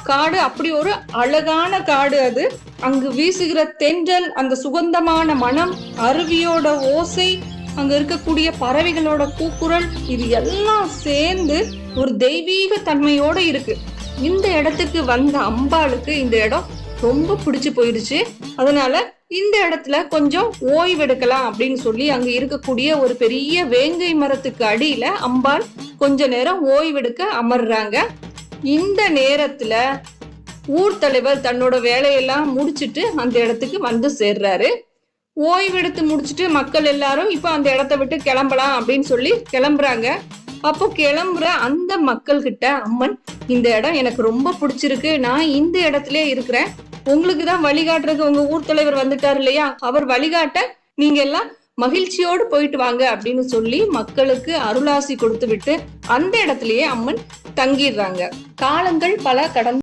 காடு அப்படி ஒரு அழகான காடு அது. அங்கு வீசுகிற தென்றல், அந்த சுகந்தமான மனம், அருவியோட ஓசை, அங்க இருக்கக்கூடிய பறவைகளோட கூக்குரல், இது எல்லாம் சேர்ந்து ஒரு தெய்வீக தன்மையோட இருக்கு. இந்த இடத்துக்கு வந்த அம்பாளுக்கு இந்த இடம் ரொம்ப பிடிச்சு போயிடுச்சு. அதனால இந்த இடத்துல கொஞ்சம் ஓய்வெடுக்கலாம் அப்படின்னு சொல்லி அங்க இருக்கக்கூடிய ஒரு பெரிய வேங்கை மரத்துக்கு அடியில அம்பாள் கொஞ்ச நேரம் ஓய்வெடுக்க அமர்றாங்க. இந்த நேரத்துல ஊர் தலைவர் தன்னோட வேலையெல்லாம் முடிச்சுட்டு அந்த இடத்துக்கு வந்து சேர்றாரு. ஓய்வெடுத்து முடிச்சுட்டு மக்கள் எல்லாரும் இப்ப அந்த இடத்த விட்டு கிளம்பலாம் அப்படின்னு சொல்லி கிளம்புறாங்க. அப்போ கிளம்புற அந்த மக்கள் கிட்ட அம்மன், இந்த இடம் எனக்கு ரொம்ப பிடிச்சிருக்கு, நான் இந்த இடத்துல இருக்கிறேன், உங்களுக்கு தான் வழிகாட்டுறதுக்கு உங்க ஊர் தலைவர் வந்துட்டாரு இல்லையா, அவர் வழிகாட்ட நீங்க எல்லாம் மகிழ்ச்சியோடு போயிட்டு வாங்க அப்படின்னு சொல்லி மக்களுக்கு அருளாசி கொடுத்து விட்டு அந்த இடத்துலயே அம்மன் தங்கிடுறாங்க. காலங்கள் பல கடந்து